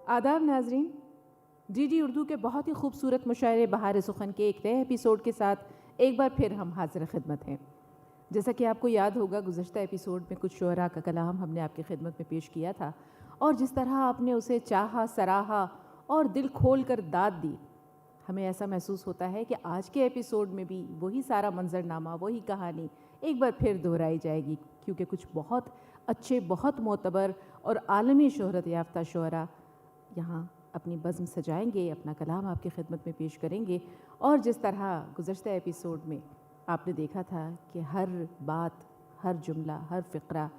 आदाब नाजरीन, डीडी उर्दू के बहुत ही खूबसूरत मुशायरे बहार सुखन के एक नए एपिसोड के साथ एक बार फिर हम हाजिर खिदमत हैं। जैसा कि आपको याद होगा, गुज़श्ता एपिसोड में कुछ शुअरा का कलाम हमने आपकी खिदमत में पेश किया था और जिस तरह आपने उसे चाहा, सराहा और दिल खोल कर दाद दी, हमें ऐसा महसूस होता है कि आज के एपिसोड में भी वही सारा मंजरनामा, वही कहानी एक बार फिर दोहराई जाएगी, क्योंकि कुछ बहुत अच्छे, बहुत मोतबर और आलमी शोहरत याफ्ता शुअरा यहाँ अपनी बज़्म सजाएंगे, अपना कलाम आपकी खिदमत में पेश करेंगे। और जिस तरह गुज़श्ता एपिसोड में आपने देखा था कि हर बात, हर जुमला, हर फ़िक्रा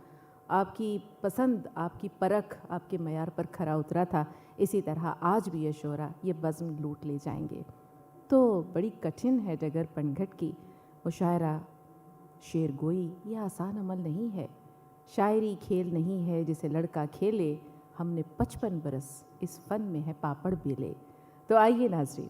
आपकी पसंद, आपकी परख, आपके मयार पर खरा उतरा था, इसी तरह आज भी ये शोरा ये बज़्म लूट ले जाएंगे। तो बड़ी कठिन है डगर पनघट की मुशायरा, शेर गोई ये आसान अमल नहीं है, शायरी खेल नहीं है जिसे लड़का खेले, हमने 55 बरस इस फ़न में है पापड़ बेले। तो आइए नाज़रीन,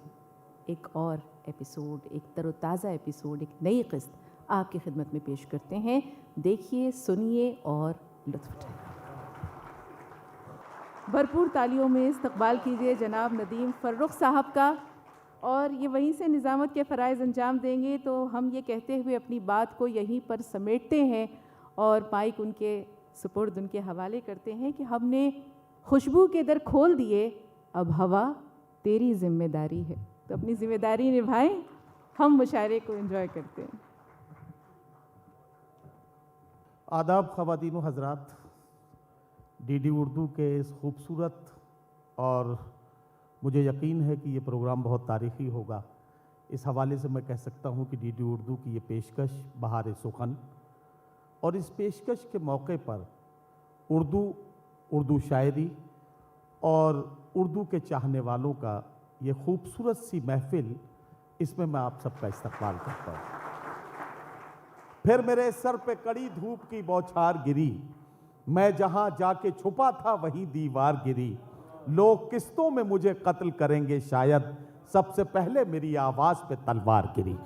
एक और एपिसोड, एक तरोताज़ा एपिसोड, एक नई किस्त आपकी खिदमत में पेश करते हैं। देखिए, सुनिए और लुत्फ़ उठाइए। भरपूर तालियों में इस्तकबाल कीजिए जनाब नदीम फ़र्रुख साहब का, और ये वहीं से निज़ामत के फ़राइज़ अंजाम देंगे। तो हम ये कहते हुए अपनी बात को यहीं पर समेटते हैं और माइक उनके सुपुर्द, उनके हवाले करते हैं कि हमने खुशबू के दर खोल दिए, अब हवा तेरी जिम्मेदारी है। तो अपनी जिम्मेदारी निभाएं, हम मुशायरे को एंजॉय करते हैं। आदाब ख़वातीन व हज़रात, डीडी उर्दू के इस खूबसूरत और मुझे यकीन है कि ये प्रोग्राम बहुत तारीख़ी होगा। इस हवाले से मैं कह सकता हूँ कि डीडी उर्दू की ये पेशकश बहार सुखन, और इस पेशकश के मौके पर उर्दू शायरी और उर्दू के चाहने वालों का ये खूबसूरत सी महफ़िल, इसमें मैं आप सबका इस्तकबाल करता हूँ। फिर मेरे सर पे कड़ी धूप की बौछार गिरी, मैं जहाँ जाके छुपा था वहीं दीवार गिरी, लोग किस्तों में मुझे कत्ल करेंगे शायद, सबसे पहले मेरी आवाज़ पे तलवार गिरी।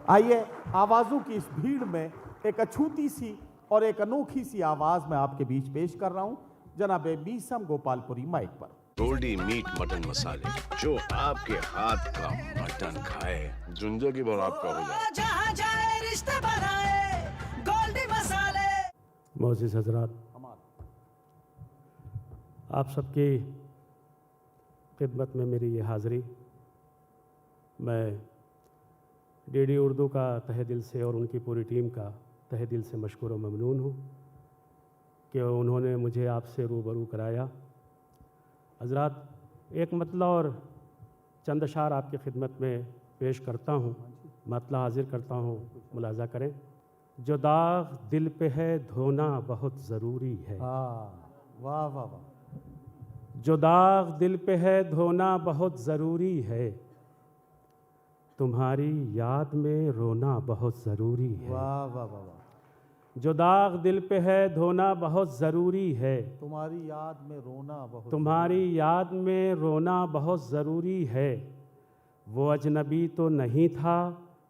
आइए, आवाज़ों की इस भीड़ में एक अछूती सी और एक अनोखी सी आवाज़ मैं आपके बीच पेश कर रहा हूँ। जनाब मीसम गोपालपुरी माइक पर। गोल्डी मीट मटन मसाले, जो आपके हाथ का मटन खाए जिंदगी भर आपका हो जाए। जहाँ जाए रिश्ते बनाए गोल्डी मसाले। मोअज़्ज़िज़ हज़रात, आप सबकी खिदमत में मेरी ये हाज़िरी, मैं डीडी उर्दू का तहे दिल से और उनकी पूरी टीम का तहे दिल से मशकूर व ममनून हूँ कि उन्होंने मुझे आपसे रूबरू कराया। हज़रात, एक मतला और चंद अशार आपकी खिदमत में पेश करता हूँ, मतला हाजिर करता हूँ, मुलाज़ा करें। जो दाग दिल पे है धोना बहुत ज़रूरी है। वाह वाह वाह। जो दाग दिल पे है धोना बहुत ज़रूरी है, तुम्हारी याद में रोना बहुत ज़रूरी है। वाह वाह वाह। जो दाग दिल पे है धोना बहुत ज़रूरी है, तुम्हारी याद में रोना बहुत, तुम्हारी याद में रोना बहुत ज़रूरी है। वो अजनबी तो नहीं था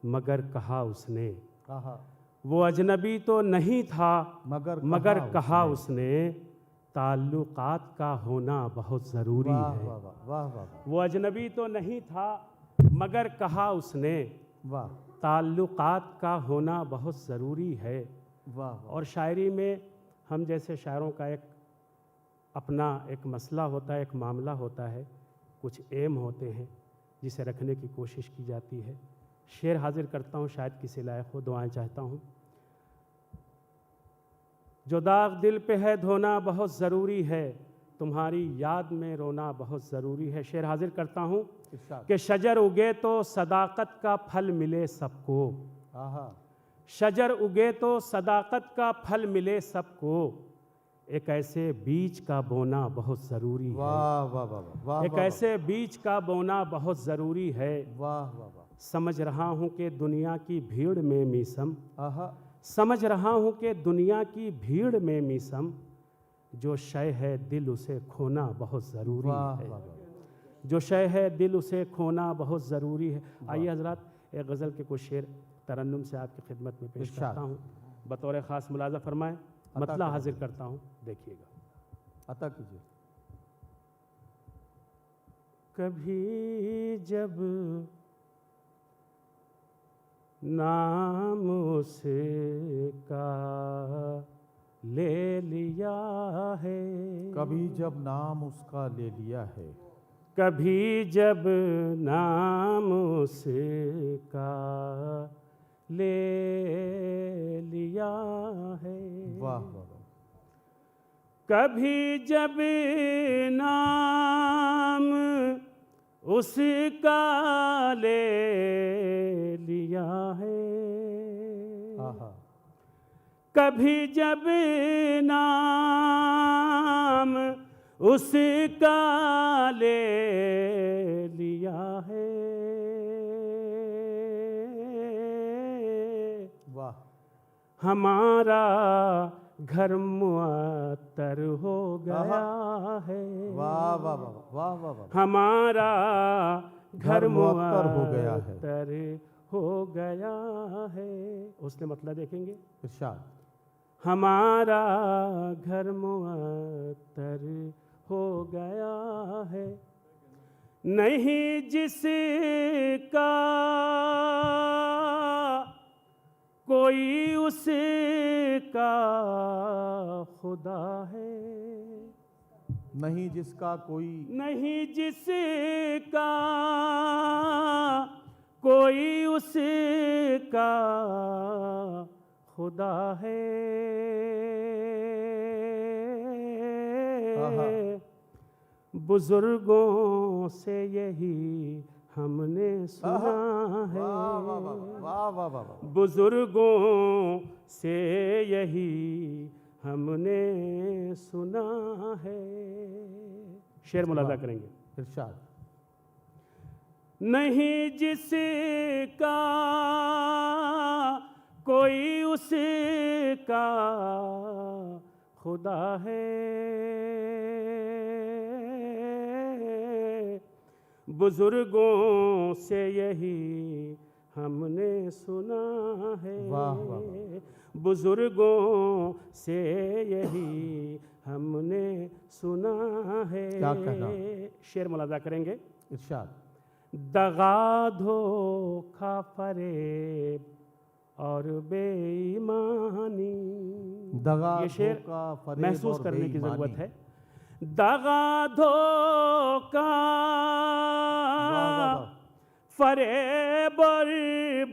मगर कहा उसने, कहा वो अजनबी तो नहीं था मगर कहा उसने, ताल्लुकात का होना बहुत ज़रूरी है। वाह वाह वाह। वो अजनबी तो नहीं था मगर कहा उसने, वाह, ताल्लुकात का होना बहुत ज़रूरी है। वाह। और शायरी में हम जैसे शायरों का एक अपना एक मसला होता है, एक मामला होता है, कुछ एम होते हैं जिसे रखने की कोशिश की जाती है। शेर हाजिर करता हूँ, शायद किसी लायक हो, दुआएं चाहता हूँ। जो दाग दिल पे है धोना बहुत ज़रूरी है, तुम्हारी याद में रोना बहुत ज़रूरी है। शेर हाजिर करता हूँ कि शजर उगे तो सदाकत का फल मिले सबको, शजर उगे तो सदाकत का फल मिले सबको, एक ऐसे बीज का बोना बहुत ज़रूरी है। वाह वाह वाह। एक ऐसे बीज का बोना बहुत ज़रूरी है। वाह वाह वाह। समझ रहा हूँ कि दुनिया की भीड़ में मीसम, समझ रहा हूँ कि दुनिया की भीड़ में मीसम, जो शय है दिल उसे खोना बहुत ज़रूरी है। जो शय है दिल उसे खोना बहुत ज़रूरी है। आइए हज़रात, एक गज़ल के कुछ शेर तरन्नुम से आपकी खिदमत में पेश करता हूँ, बतौर ख़ास मुलाज़ा फरमाएँ। मतला हाजिर करता हूँ, देखिएगा। अता कीजिए। कभी जब नाम उसका ले लिया है, कभी जब नाम उसका ले लिया है, कभी जब नाम उसका ले लिया है, वाह वाह वाह, कभी जब नाम उसका ले लिया है, आहा, कभी जब नाम उसका ले लिया है, वाह, हमारा घर मुअत्तर हो गया है, वाह वाह वाह वाह वाह वाह, हमारा घर मुअत्तर हो गया है। मुअत्तर हो गया है। उसने मतलब देखेंगे, इरशाद, हमारा घर मुअत्तर हो गया है, नहीं जिसका कोई उसका खुदा है, नहीं जिसका कोई, नहीं जिसका कोई उसका खुदा है, आहा, बुजुर्गों से यही हमने सुना है, वाह वाह वाह वाह वाह वाह वाह, बुजुर्गों से यही हमने सुना है। शेर मुलाजा करेंगे, इरशाद, नहीं जिसका कोई उसका खुदा है, बुजुर्गों से यही हमने सुना है, वाह वाह वाह, बुजुर्गों से यही हमने सुना है। क्या कहना? शेर मुलाजा करेंगे, इरशाद, दगा धोखा फरेब और बेईमानी, दगा ये शेर धोखा फरेब महसूस और करने की बेईमानी। जरूरत है। दगा धोखा वाह वाह वाह, फरेब और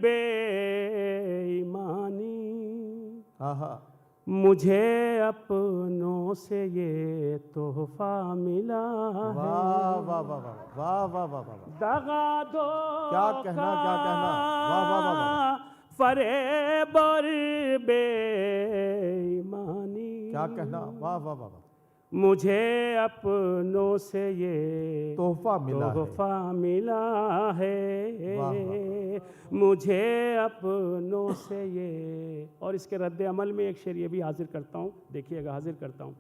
बेईमानी, आहा, मुझे अपनों से ये तोहफा मिला है। वाह वाह वाह वाह वाह वाह वाह वाह, दगा दो क्या कहना, क्या कहना, वाह वाह वाह वाह, फरेब और बेईमानी, क्या कहना, वाह वाह वाह वाह, मुझे अपनों से ये तोहफा मिला है, तोहफा मिला है, वाह, वाह। मुझे अपनों से ये। और इसके रद्द अमल में एक शेर ये भी हाजिर करता हूँ, देखिएगा, हाजिर करता हूँ।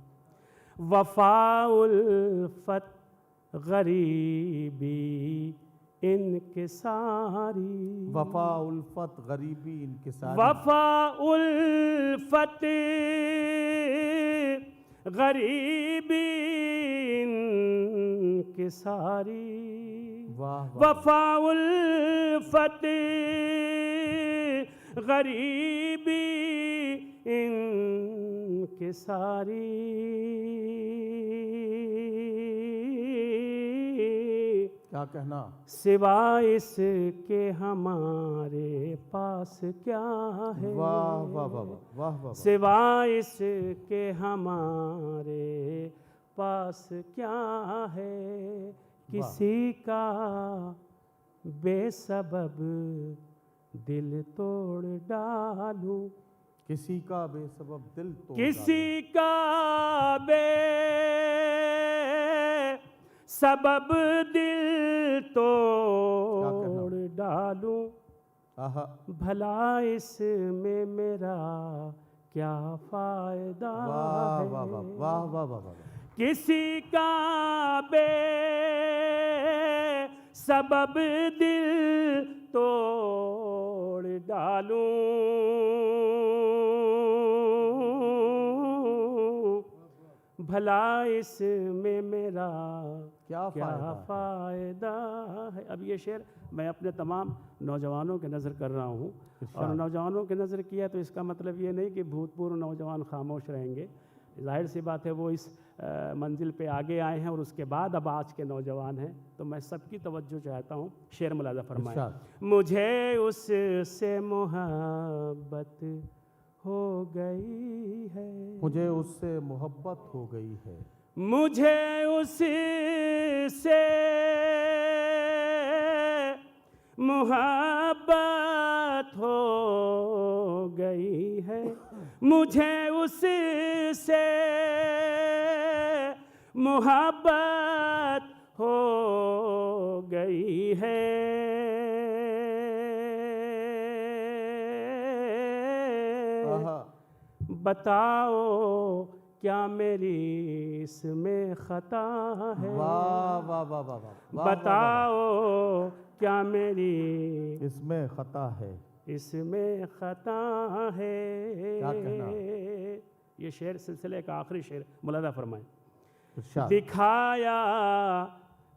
वफा उल्फत गरीबी इनकिसारी, वफा उल्फत गरीबी इनकिसारी, वफा उल्फत गरीबी इनकिसारी, वाह वाह, वफा उल्फत गरीबी इनकिसारी, क्या कहना, सिवाय इसके हमारे पास क्या है, वाह वाह वाह वाह वाह वाह, सिवाय इसके हमारे पास क्या है, किसी का बेसबब दिल तोड़ डालूं, किसी का बेसबब दिल तोड़ किसी का बेसबब दिल तोड़ डालूं, डालूं। आहा, भला इसमें मेरा क्या फायदा वाह है, वाह वाह वाह वाह वाह वाह, किसी का बेसबब दिल तोड़ डालूं, भला इसमें मेरा क्या फ़ायदा है। अब ये शेर मैं अपने तमाम नौजवानों के नज़र कर रहा हूँ, और नौजवानों के नज़र किया तो इसका मतलब ये नहीं कि भूतपूर्व नौजवान खामोश रहेंगे। जाहिर सी बात है वो इस मंजिल पे आगे आए हैं और उसके बाद अब आज के नौजवान हैं, तो मैं सबकी तवज्जो चाहता हूँ। शेर मुलाज़ा फरमाएं। मुझे उससे मोहब्बत हो गई है, मुझे उससे मोहब्बत हो गई है, मुझे उससे मोहब्बत हो गई है, मुझे उससे मोहब्बत हो गई है। बताओ क्या मेरी इसमें खता है, वाह वाह वाह वाह वाह, बताओ क्या मेरी इसमें खता है, इसमें खता है। क्या कहना? ये शेर सिलसिले का आखिरी शेर, मुलादा फरमाएं। इरशाद। दिखाया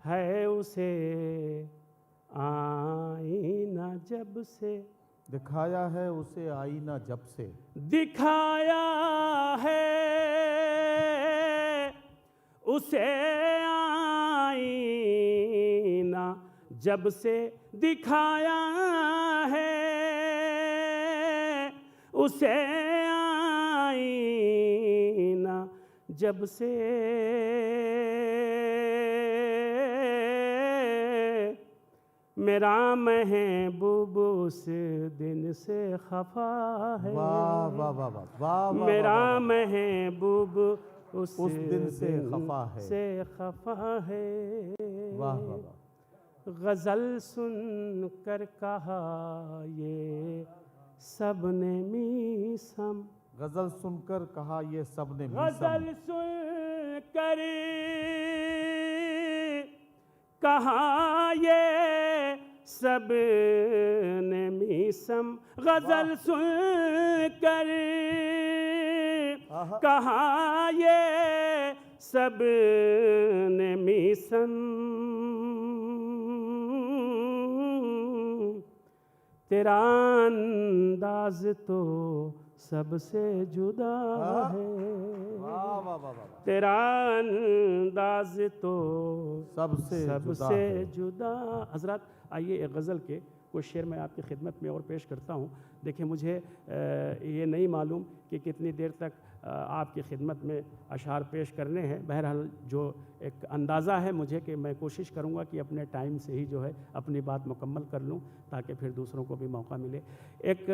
है उसे आईना जब से, दिखाया है उसे आईना जब से, दिखाया है उसे आईना जब से, दिखाया है उसे आईना जब से, मेरा महबूब उस दिन से खफा है। वाह वाह वाह वाह वाह, मेरा महबूब उस दिन से खफा है, से खफा है। वाह वाह वाह। गज़ल सुन कर कहा ये सबने मीसम, गजल सुनकर कहा ये सबने गज़ल सुन कर कहा ये सब ने मीसम, गज़ल सुन कर कहा ये सब ने मीसम, तेरा अंदाज तो सबसे जुदा है, वाह वाह वाह वाह, तेरा अंदाज तो सबसे जुदा। हजरत आइए एक गज़ल के कुछ शेर मैं आपकी खिदमत में और पेश करता हूँ। देखिए मुझे ये नहीं मालूम कि कितनी देर तक आपकी खिदमत में अशार पेश करने हैं। बहरहाल जो एक अंदाज़ा है मुझे कि मैं कोशिश करूँगा कि अपने टाइम से ही जो है अपनी बात मुकम्मल कर लूँ ताकि फिर दूसरों को भी मौका मिले। एक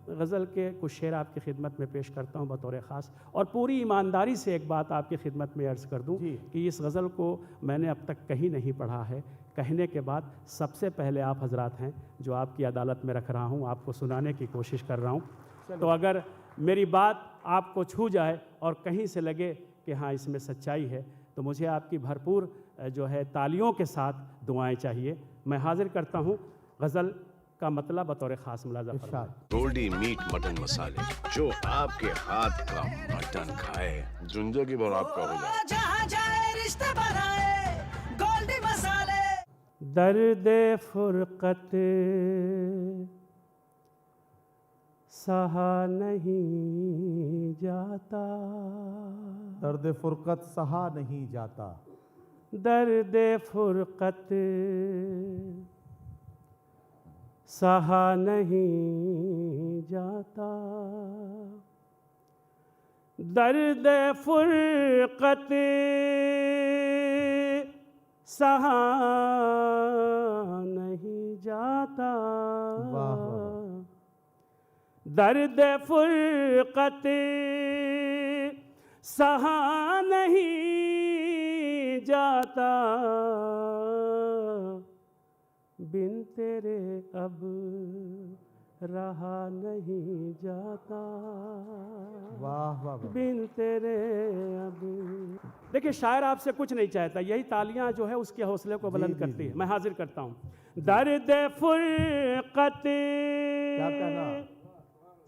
गज़ल के कुछ शेर आपकी खिदमत में पेश करता हूँ बतौर ख़ास, और पूरी ईमानदारी से एक बात आपकी खिदमत में अर्ज़ कर दूँ कि इस गज़ल को मैंने अब तक कहीं नहीं पढ़ा है। कहने के बाद सबसे पहले आप हजरात हैं जो आपकी अदालत में रख रहा हूँ, आपको सुनाने की कोशिश कर रहा हूँ। तो अगर मेरी बात आपको छू जाए और कहीं से लगे कि हाँ इसमें सच्चाई है, तो मुझे आपकी भरपूर जो है तालियों के साथ दुआएं चाहिए। मैं हाजिर करता हूँ गज़ल का मतलब बतौर ख़ास मुलाज़ा फरमाएं। गोल्डी मीट मटन मसाले, जो आपके हाथ का मटन खाए जिंदगी भर आपका हो जाए। जहाँ जाए रिश्ते बनाए गोल्डी मसाले। दर्द फुरकत सहा नहीं जाता, दर्द फुरकत सहा नहीं जाता, दर्द फुरकत सहा नहीं जाता, दर्द फुरकत सहा नहीं जाता, दर्द फुरकत सहा नहीं जाता, बिन तेरे अब रहा नहीं जाता, वाह वाह, बिन तेरे अब। देखिए शायर आपसे कुछ नहीं चाहता, यही तालियां जो है उसके हौसले को बुलंद करती है। मैं हाजिर करता हूँ। दर्द फुरकत क्या कहना?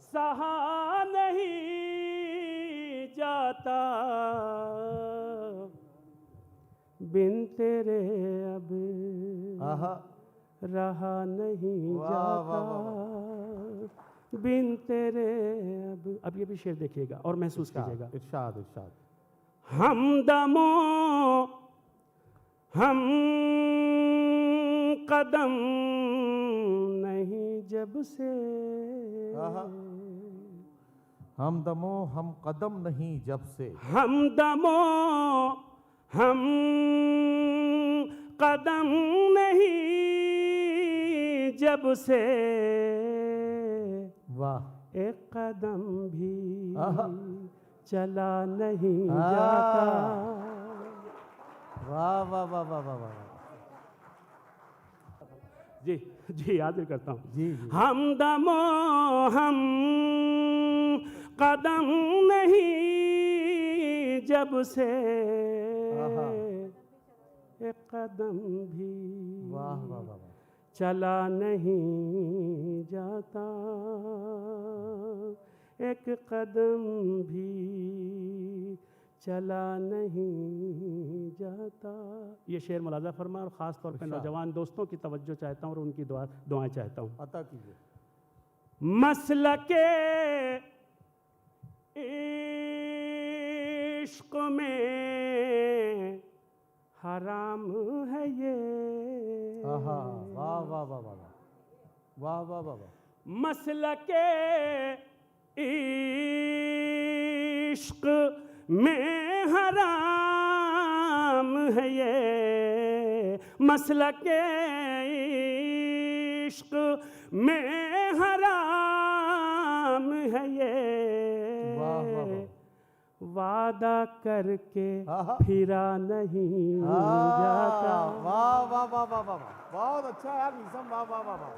सहा नहीं जाता, बिन तेरे अब आहा रहा नहीं वाह, जाता, वाह, वाह, बिन तेरे अब ये भी शेर देखिएगा और महसूस इरशाद, कीजिएगा। इरशाद इरशाद। हमदमो हम कदम नहीं जब से, आहा। हम दमो हम कदम नहीं जब से, हमदमो हम कदम नहीं जब से, वाह, एक कदम भी आहा। चला नहीं आ। जाता। वाह वाह वाह वाह वाह वाह। जी जी याद करता हूँ। जी जी। हम दमो हम कदम नहीं जब से, आहा। एक कदम भी वाह वाह वाह वाह। चला नहीं जाता, एक कदम भी चला नहीं जाता। ये शेर मुलाजा फरमा और ख़ास तौर पे नौजवान दोस्तों की तवज्जो चाहता हूँ और उनकी दुआएं चाहता हूँ। अता कीजिए। मसलके इश्क में हराम है ये, आहा वाह वाह वाह वाह वाह वाह वाह वाह वाह। मसलके इश्क में हराम है ये, मसलके इश्क में हराम है ये, वाह वाह वाह। वादा करके आहा। फिरा नहीं जाता। वाह वाह वाह वाह वाह वाह। बहुत अच्छा यार निसम, वाह वाह वाह वाह।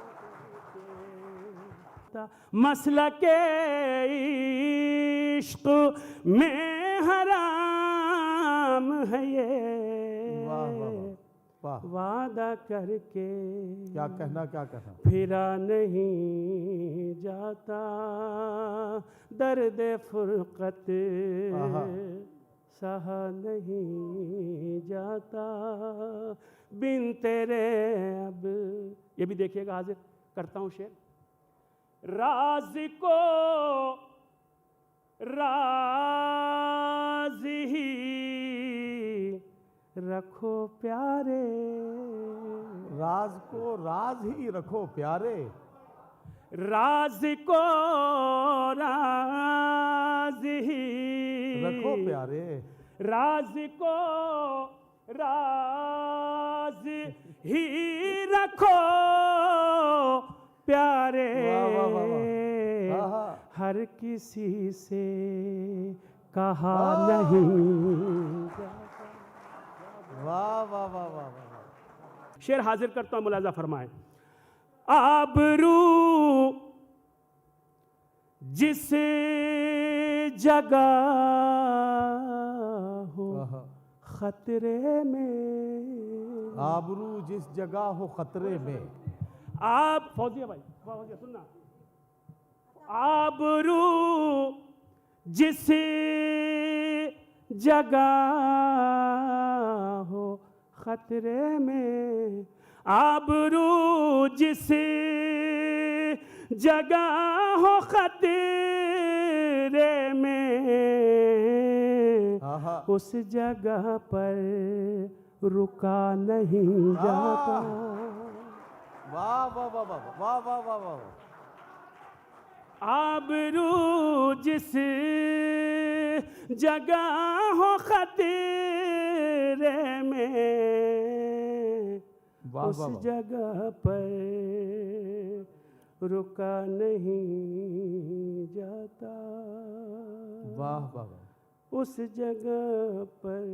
मसलके इश्क में हराम है ये, वाह वाह वाह। वादा करके क्या कहना क्या कहना। फिरा नहीं जाता, दर्द फुरकत आहा। सहा नहीं जाता, बिन तेरे अब। ये भी देखिएगा, हाजिर करता हूँ शेर। राज को राज ही रखो प्यारे, राज को राज ही रखो प्यारे, राज को राज ही रखो प्यारे, राज को राज ही रखो प्यारे, वाह वाह वाह वाह। आहा। हर किसी से कहा नहीं जाता। वाह वाह वाह वाह वाह। शेर हाजिर करता हूं, मुलाजा फरमाए। आबरू जिस जगह हो आहा। खतरे में, आबरू जिस जगह हो खतरे में, आप फौजिया भाई, फौजिया सुनना। आबरू जिस जगह हो खतरे में, आबरू जिस जगह हो खतरे में, आहा। उस जगह पर रुका नहीं जाता। वाह वाह वाह वाह वाह वाह वाह वाह। आबरू जिस जगह हो खतरे में, वाह उस वाह वाह। जगह पर रुका नहीं जाता, वाह वाह वाह। उस जगह पर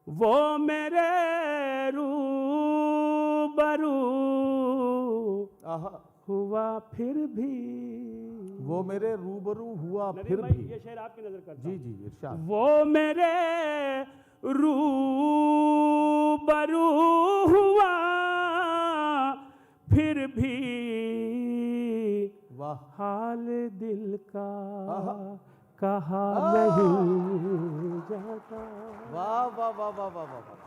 वो मेरे रूबरू आहा। हुआ फिर भी, वो मेरे रूबरू हुआ नवीन फिर भाई, भी। ये शेर आपकी नजर करता जी हूं। जी इरशाद। वो मेरे रूबरू हुआ फिर भी, वाह। हाल दिल का आहा। कहा नहीं जाता। वाह वाह वाह वाह वाह वाह वाह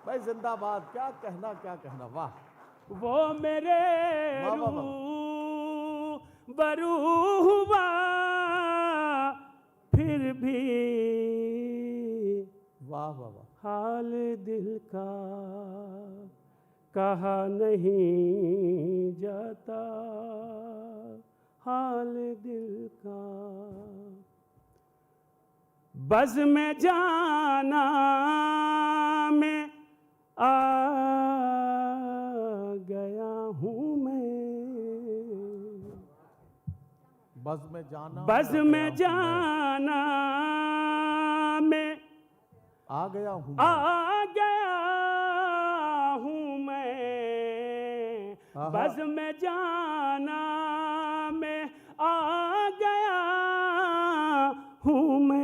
भाई, जिंदाबाद। क्या कहना, क्या कहना, वाह। वो मेरे वाह, वाह, वाह। रूबरू हुआ फिर भी वाह वाह वाह। हाल दिल का कहा नहीं जाता, हाल दिल का। बज़ में जाना में आ गया हूँ मैं, बज़ में जाना, बज़ में जाना में आ गया हूँ, आ गया हूँ मैं, बज़ में जाना में आ गया हूँ मैं।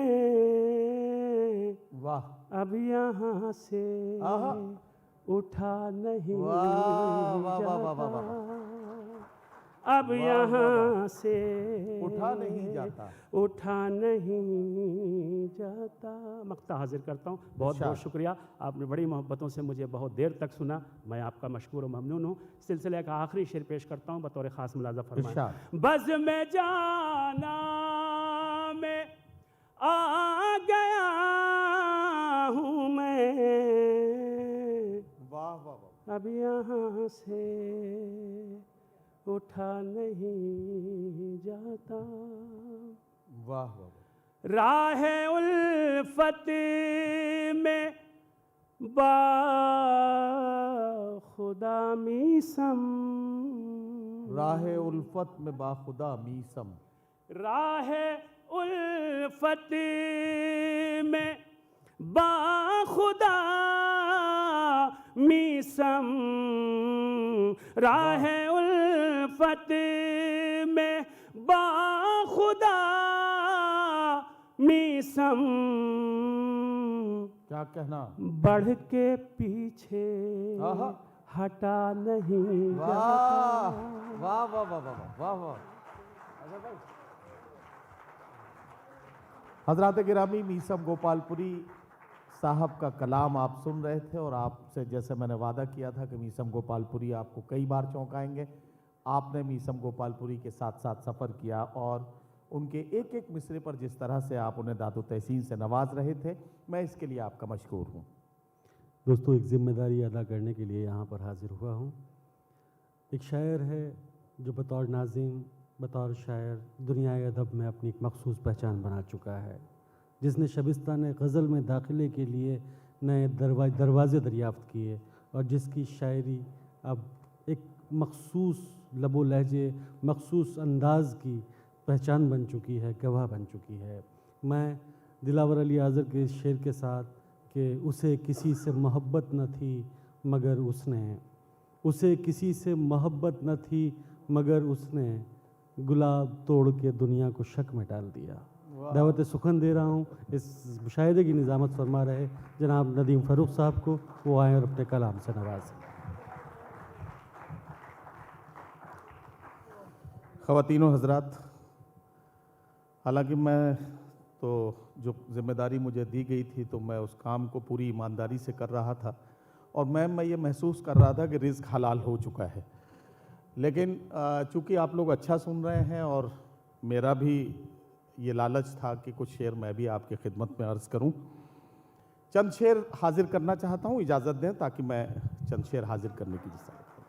वाह। अब यहाँ से आहा। उठा नहीं वाह वाह वाह वाह वाह वाह। जाता, अब वाह, यहाँ से उठा नहीं जाता। उठा नहीं जाता। मक्ता हाजिर करता हूँ। बहुत इरशाद। बहुत शुक्रिया, आपने बड़ी मोहब्बतों से मुझे बहुत देर तक सुना। मैं आपका मशकूर और ममनून हूँ। सिलसिले का आखिरी शेर पेश करता हूँ बतौर ख़ास मुलाज़ा फरमाएं। इरशाद। बज़ में जाना में आ गया हूँ मैं, वाह वाह वाह। अब यहाँ से उठा नहीं जाता। वाह वाह वाह। राह उल्फत में बा खुदा मीसम, राह उल्फत में बाखुदा मीसम, राह उल्फत में बाखुदा मीसम, राह उल्फत में बाखुदा मीसम। क्या कहना। बढ़ के पीछे आहा। हटा नहीं वाह जाता। वाह वाह वाह वाह वाह वाह। अजय भाई। हजरात गिरामी, मीसम गोपालपुरी साहब का कलाम आप सुन रहे थे, और आपसे जैसे मैंने वादा किया था कि मीसम गोपालपुरी आपको कई बार चौंकाएंगे, आपने मीसम गोपालपुरी के साथ साथ सफ़र किया, और उनके एक एक मिसरे पर जिस तरह से आप उन्हें दादो तहसीन से नवाज रहे थे, मैं इसके लिए आपका मशकूर हूँ। दोस्तों, एक जिम्मेदारी अदा करने के लिए यहाँ पर हाजिर हुआ हूँ। एक शायर है जो बतौर नाज़िम, बतौर शायर दुनियाए अदब में अपनी एक मखसूस पहचान बना चुका है, जिसने शबिस्तान गज़ल में दाखिले के लिए नए दरवाज़े दरियाफ़्त किए, और जिसकी शायरी अब एक मखसूस लबो लहजे, मखसूस अंदाज़ की पहचान बन चुकी है, गवाह बन चुकी है। मैं दिलावर अली आज़र के इस शेर के साथ कि उसे किसी से मोहब्बत न थी मगर उसने, उसे किसी से मोहब्बत न थी मगर उसने गुलाब तोड़ के दुनिया को शक में डाल दिया। दावत सुखन दे रहा हूँ। इस मुशायरे की निज़ामत फरमा रहे जनाब नदीम फ़ारूक साहब को, वो आए और अपने कलाम से नवाजें। ख़वातीनो हज़रात, हालांकि मैं तो जो जिम्मेदारी मुझे दी गई थी तो मैं उस काम को पूरी ईमानदारी से कर रहा था, और मैं ये महसूस कर रहा था कि रिज़्क हलाल हो चुका है। लेकिन चूँकि आप लोग अच्छा सुन रहे हैं और मेरा भी ये लालच था कि कुछ शेर मैं भी आपकी खिदमत में अर्ज़ करूं, चंद शेर हाजिर करना चाहता हूं, इजाज़त दें ताकि मैं चंद शेर हाजिर करने की जिसात करूं।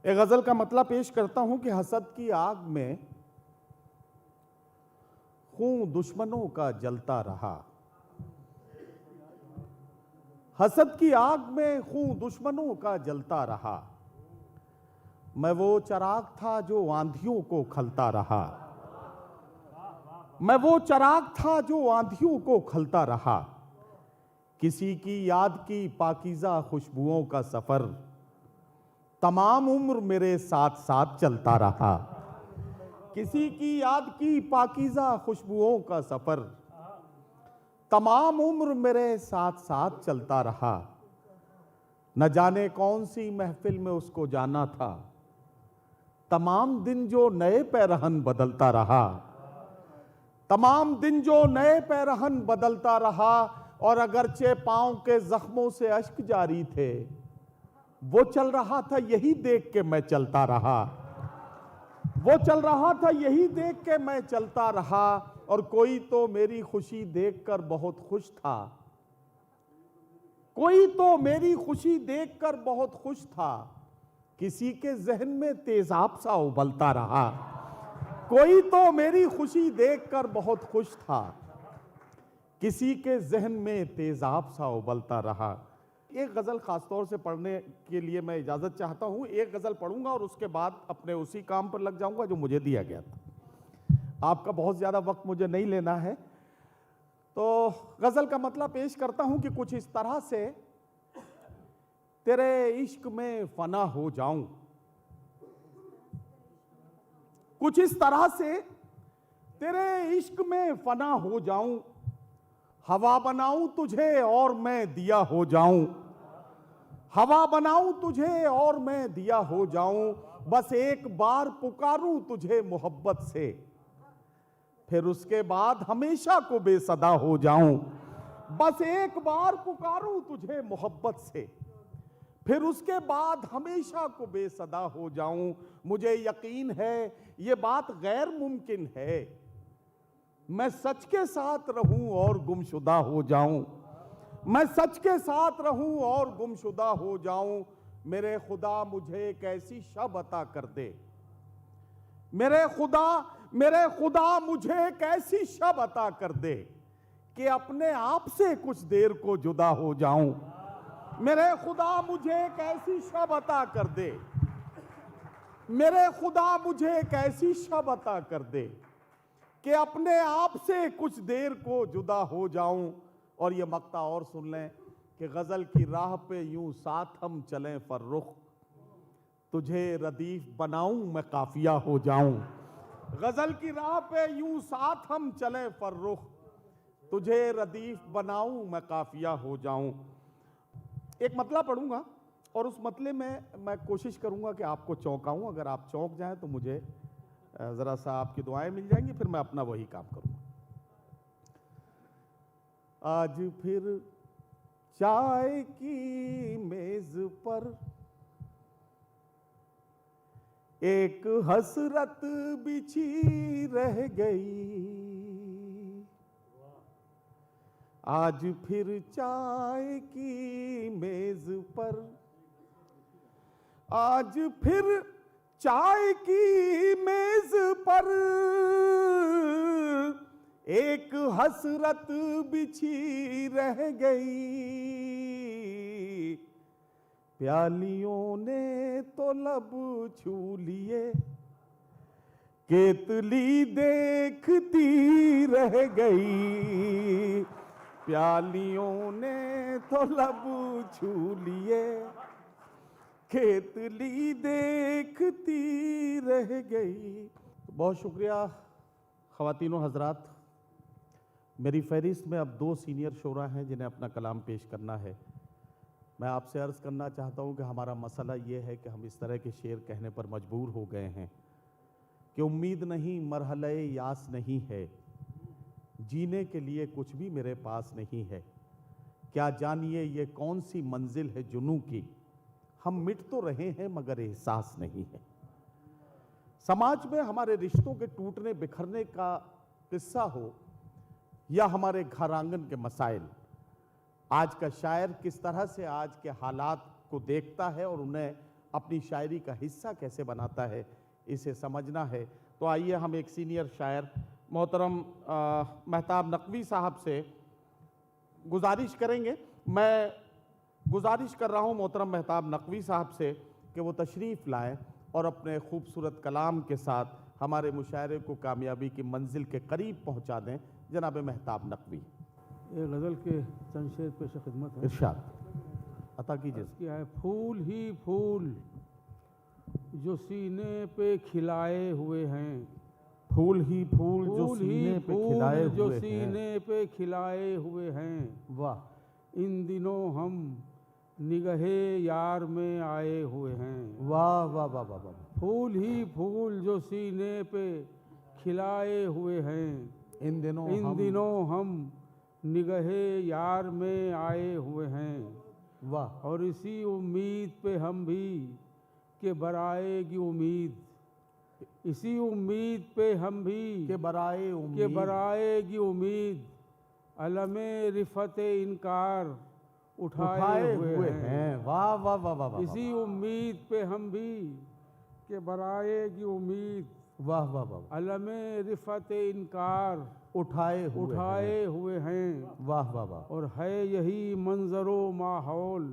एक गज़ल का मतलब पेश करता हूं कि हसद की आग में खून दुश्मनों का जलता रहा, हसद की आग में खून दुश्मनों का जलता रहा, मैं वो चिराग था जो आंधियों को खलता रहा, मैं वो चिराग था जो आंधियों को खलता रहा, किसी की याद की पाकीज़ा खुशबुओं का सफ़र तमाम उम्र मेरे साथ साथ चलता रहा, किसी की याद की पाकीज़ा खुशबुओं का सफ़र तमाम उम्र मेरे साथ साथ चलता रहा, न जाने कौन सी महफिल में उसको जाना था, तमाम दिन जो नए पैरहन बदलता रहा, तमाम दिन जो नए पैरहन बदलता रहा, और अगरचे पांव के जख्मों से अश्क जारी थे, वो चल रहा था यही देख के मैं चलता रहा, वो चल रहा था यही देख के मैं चलता रहा। और कोई तो मेरी खुशी देखकर बहुत खुश था, कोई तो मेरी खुशी देखकर बहुत खुश था, किसी के जहन में तेजाब सा उबलता रहा। कोई तो मेरी खुशी देखकर बहुत खुश था, किसी के जहन में तेजाब सा उबलता रहा। एक गज़ल ख़ासतौर से पढ़ने के लिए मैं इजाज़त चाहता हूँ। एक गज़ल पढ़ूंगा और उसके बाद अपने उसी काम पर लग जाऊंगा जो मुझे दिया गया था। आपका बहुत ज़्यादा वक्त मुझे नहीं लेना है, तो गज़ल का मतलब पेश करता हूँ कि कुछ इस तरह से तेरे इश्क में फना हो जाऊं, कुछ इस तरह से तेरे इश्क में फना हो जाऊं, हवा बनाऊं तुझे और मैं दिया हो जाऊं, हवा बनाऊं तुझे और मैं दिया हो जाऊं, बस एक बार पुकारूं तुझे मोहब्बत से, फिर उसके बाद हमेशा को बेसदा हो जाऊं, बस एक बार पुकारूं तुझे मोहब्बत से, फिर उसके बाद हमेशा को बेसदा हो जाऊं। मुझे यकीन है ये बात गैर मुमकिन है, मैं सच के साथ रहूं और गुमशुदा हो जाऊं, मैं सच के साथ रहूं और गुमशुदा हो जाऊं। मेरे खुदा मुझे एक ऐसी शब अता कर दे, मेरे खुदा मुझे एक ऐसी शब अता कर दे कि अपने आप से कुछ देर को जुदा हो जाऊं। मेरे खुदा मुझे एक ऐसी शब अता कर दे, मेरे खुदा मुझे एक ऐसी शब अता कर दे कि अपने आप से कुछ देर को जुदा हो जाऊं। और ये मक्ता और सुन लें कि गज़ल की राह पे यूं साथ हम चलें फर्रुख, तुझे रदीफ बनाऊं मैं काफिया हो जाऊं। गज़ल की राह पे यूं साथ हम चलें फर्रुख, तुझे रदीफ बनाऊं मैं काफिया हो जाऊं। एक मतला पढ़ूंगा और उस मतले में मैं कोशिश करूंगा कि आपको चौंकाऊं। अगर आप चौंक जाएं तो मुझे ज़रा सा आपकी दुआएं मिल जाएंगी, फिर मैं अपना वही काम करूंगा। आज फिर चाय की मेज पर एक हसरत बिछी रह गई, आज फिर चाय की मेज पर, आज फिर चाय की मेज पर एक हसरत बिछी रह गई, प्यालियों ने तो लब छू लिए, केतली देखती रह गई, प्यालियों ने तो लब छू लिए, केतली देखती रह गई। बहुत शुक्रिया ख़वातीनो हज़रात। मेरी फहरिस्त में अब 2 सीनियर शोरा हैं जिन्हें अपना कलाम पेश करना है। मैं आपसे अर्ज़ करना चाहता हूं कि हमारा मसला ये है कि हम इस तरह के शेर कहने पर मजबूर हो गए हैं कि उम्मीद नहीं मरहले यास नहीं है, जीने के लिए कुछ भी मेरे पास नहीं है, क्या जानिए ये कौन सी मंजिल है जुनूं की, हम मिट तो रहे हैं मगर एहसास नहीं है। समाज में हमारे रिश्तों के टूटने बिखरने का किस्सा हो या हमारे घर आंगन के मसाइल, आज का शायर किस तरह से आज के हालात को देखता है और उन्हें अपनी शायरी का हिस्सा कैसे बनाता है, इसे समझना है। तो आइए हम एक सीनियर शायर मोहतरम महताब नकवी साहब से गुजारिश करेंगे। मैं गुजारिश कर रहा हूँ मोहतरम महताब नकवी साहब से कि वो तशरीफ़ लाएं और अपने खूबसूरत कलाम के साथ हमारे मुशायरे को कामयाबी की मंजिल के करीब पहुँचा दें। जनाब महताब नकवी। ये गज़ल के चंद शेर पेश खिदमत है। इरशाद अता कीजिए। क्या है? फूल ही फूल जो सीने पे खिलाए हुए हैं, फूल ही फूल जो सीने पे खिलाए जो हुए सीने पे खिलाए हुए हैं, वाह। इन दिनों हम निगहे यार में आए हुए हैं। वाह वाह वाह वाह वाह। फूल ही फूल जो सीने पे खिलाए हुए हैं, इन इन दिनों हम निगहे यार में आए हुए हैं। वाह। और इसी उम्मीद पे हम भी के बराएगी उम्मीद, इसी उम्मीद पे हम भी के बराए के उम्मीद, बराएगी उम्मीद, अलमे रिफत इनकार उठाए हुए हैं। वाह वाह वाह वाह वाह। इसी उम्मीद पे हम भी के बराएगी उम्मीद, वाह वाह वाह। अलमे रिफत इनकार उठाए हुए हैं। वाह वाह वाह। और है यही मंजरो माहौल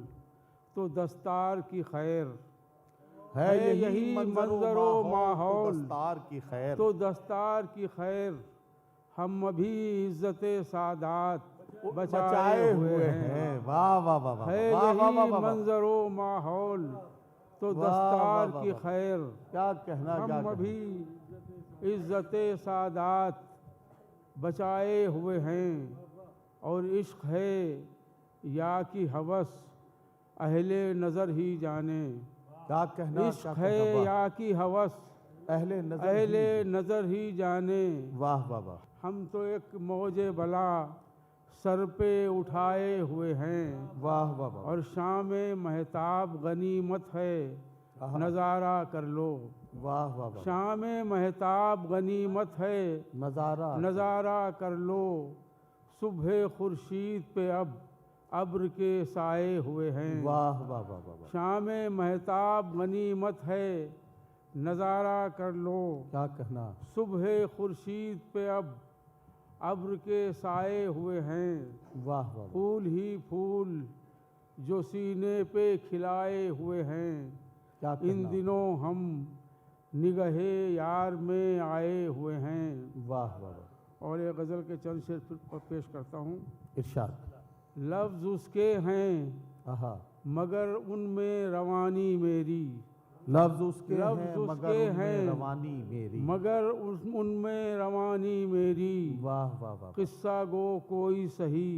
तो दस्तार की खैर, है यही मंजरो माहौल तो दस्तार की खैर, तो दस्तार की खैर, हम अभी इज्जत सादात बचाए हुए हैं। वाह वाह वाह वाह। है वाह वाह यही वाह वाह। मंजरो माहौल तो वाह, दस्तार वाह, की वाह। खैर, क्या कहना, क्या हम कहना। अभी इज्जत सादात बचाए हुए हैं। और इश्क है या की हवस अहले नज़र ही जाने, क्या कहना, इश्क क्या है कहना। वाह। या की हवस अहले नजर अहले ही। नज़र ही जाने। वाह वाह वाह। हम तो एक मौजे बला सर पे उठाए हुए हैं। वाह वाह वाह। और शाम महताब गनीमत है, आहा। नज़ारा कर लो। वाह वाह वाह। शाम महताब गनीमत है, नजारा नज़ारा कर लो। सुबह खुर्शीद पे अब अब्र के साए हुए हैं। वाह वाह वाह वाह वाह। शाम महताब गनीमत है, नज़ारा कर लो। क्या कहना। सुबह खुर्शीद पे अब अब्र के साए हुए हैं। वाह वाह वाह। फूल ही फूल जो सीने पे खिलाए हुए हैं, क्या इन कहना। दिनों हम निगहे यार में आए हुए हैं। वाह वाह वाह। और एक गज़ल के चंद शेर फिर पेश करता हूँ। इरशाद। लफ्ज़ उसके हैं आहा। मगर उनमें रवानी मेरी, लफ्ज उसके लफ्ज हैं उसके मगर उनमें हैं, रवानी मेरी। मगर उनमें रवानी मेरी। वाह वाह वाह। किस्सा गो कोई सही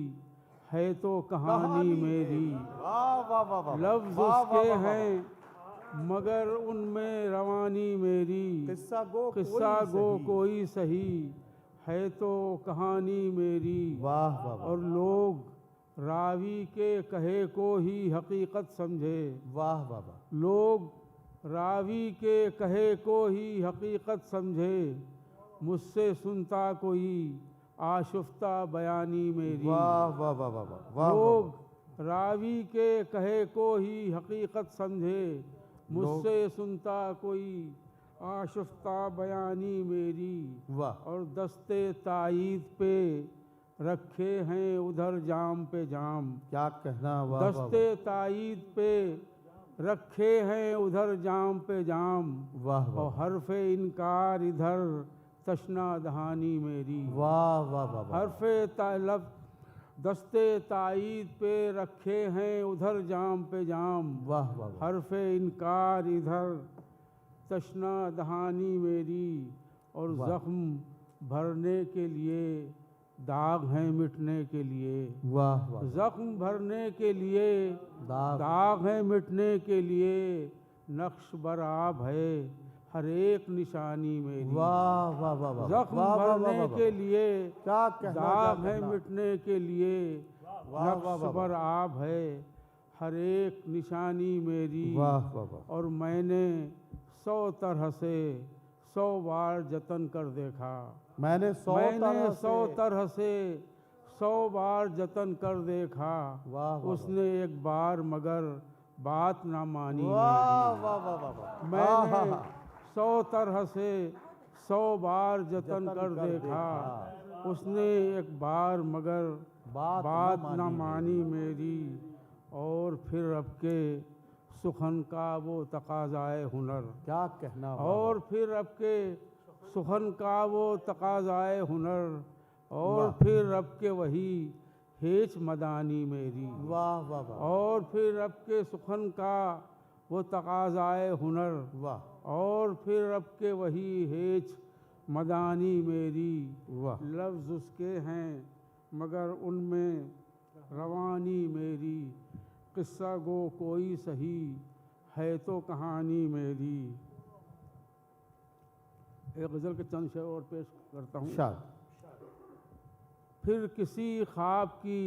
है तो कहानी मेरी। वाह वाह वाह वाह। लफ्ज़ वाह, वाह, उसके वाह, वाह। हैं मगर उनमें रवानी मेरी। किस्सा गो कोई सही है तो कहानी मेरी। वाह वाह वाह। और लोग रावी के कहे को ही हकीकत समझे। वाह वाह वाह। लोग रावी के कहे को ही हकीकत समझे, मुझसे सुनता कोई आशुफ्ता बयानी मेरी। वाह वाह वाह वाह वाह। लोग रावी के कहे को ही हकीकत समझे, मुझसे सुनता कोई आशुफ्ता बयानी मेरी। वाह। और दस्ते ताईद पे रखे हैं उधर जाम पे जाम। क्या कहना। वाह वाह वाह। दस्ते ताईद पे रखे हैं उधर जाम पे जाम। वाह और वाह। हरफे इनकार इधर तशना दहानी मेरी। वाह वाह वाह वाह। हरफे तालब दस्ते ताईद पे रखे हैं उधर जाम पे जाम। वाह वाह वाह। हरफे इनकार इधर तशना दहानी मेरी। और वाह। ज़ख्म भरने के लिए दाग हैं मिटने के लिए। वाह वाह। ज़ख्म भरने के लिए दाग। दाग है मिटने के लिए। नक्श बराब है हर एक निशानी मेरी। वाह वाह वाह वाह। ज़ख्म वाह, वाह, वाह, भरने वाह, वाह। के लिए क्या कहना, दाग क्या है कहना। मिटने के लिए। वाह, वाह, वाह, नक्श वाह। बराब है हर एक निशानी मेरी। वाह वाह वाह। और मैंने 100 तरह से 100 बार जतन कर देखा। मैंने 100 तरह से 100 बार जतन कर देखा। वाह, वाह, उसने एक बार मगर बात ना मानी वाह मेरी। वाह वाह वाह वाह। मैंने 100 तरह से 100 बार जतन कर देखा। देखा। उसने एक बार मगर बात ना मानी मेरी। और फिर अब के सुखन का वो तकाज़ाए हुनर। क्या कहना। और फिर अब के सुखन का वो तकाज़ाए हुनर। और वाह। फिर अब के वही हेच मदानी मेरी। वाह वाह वाह। और फिर अब के सुखन का वो तकाज़ाए हुनर। वाह। और फिर अब के वही हेच मदानी मेरी। वाह। लफ्ज़ उसके हैं मगर उनमें रवानी मेरी। किस्सा गो कोई सही है तो कहानी मेरी। एक गज़ल के चंद शेर और पेश करता हूँ। शाद। फिर किसी ख्वाब की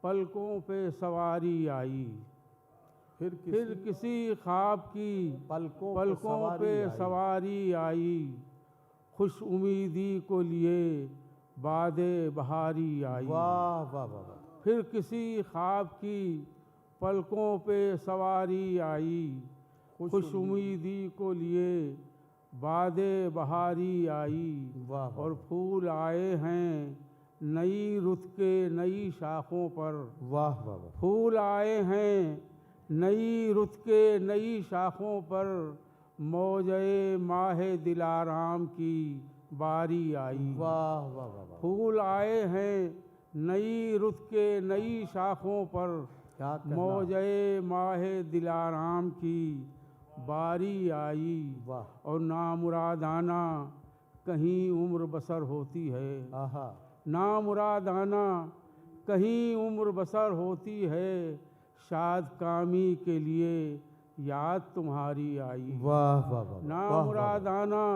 पलकों पे सवारी आई, फिर किसी ख्वाब की पलकों पे सवारी आई, खुश उम्मीदी को लिए बादे बहारी आई। वाह वाह वाह वाह। फिर किसी ख्वाब की पलकों पे सवारी आई, खुश उम्मीदी को लिए बादे बहारी आई। वाह वाह। और फूल आए हैं नई रुत के नई शाखों पर, वाह वाह वाह। फूल आए हैं नई रुत के नई शाखों पर, मौजे माहे दिलाराम की बारी आई। वाह वाह वाह वाह। फूल आए हैं नई रुत के नई शाखों पर, क्या कहना। मौजे माहे दिलाराम की बारी आई। वाह। और नामुरादाना कहीं उम्र बसर होती है, आहा। नामुरादाना कहीं उम्र बसर होती है, शाद कामी के लिए याद तुम्हारी आई। वाह वाह वाह। नामुरादाना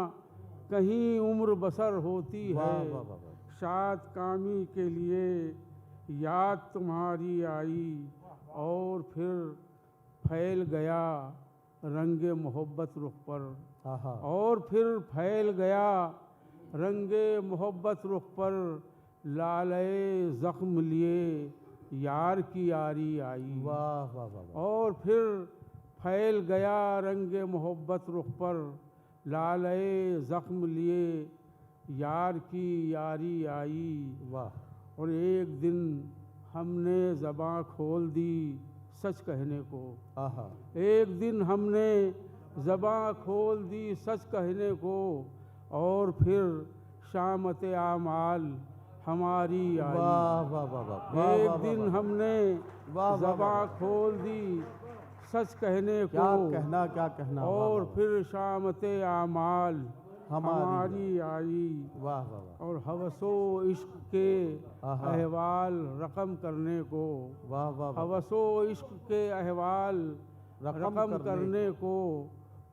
कहीं उम्र बसर होती वाह है, वाह वाह वाह। शाद कामी के लिए याद तुम्हारी आई। और फिर फैल गया रंगे मोहब्बत रुख पर, आहा। और फिर फैल गया रंगे मोहब्बत रुख पर, लाले ज़ख्म लिए यार की यारी आई। वाह वाह वाह। और फिर फैल गया रंगे मोहब्बत रुख पर, लाले ज़ख्म लिए यार की यारी आई। वाह। और एक दिन हमने ज़बां खोल दी सच कहने को, आहा। एक दिन हमने ज़बां खोल दी सच कहने को, और फिर शामत आमाल हमारी आई। वाह वाह वाह वाह। एक दिन हमने ज़बां खोल दी सच कहने को, क्या कहना क्या कहना। और फिर शामत आमाल हमारी आई। वाह वाह वाह। और हवसो इश्क के अहवाल रकम करने को, वाह वाह वाह। हवसो इश्क के अहवाल रकम करने को,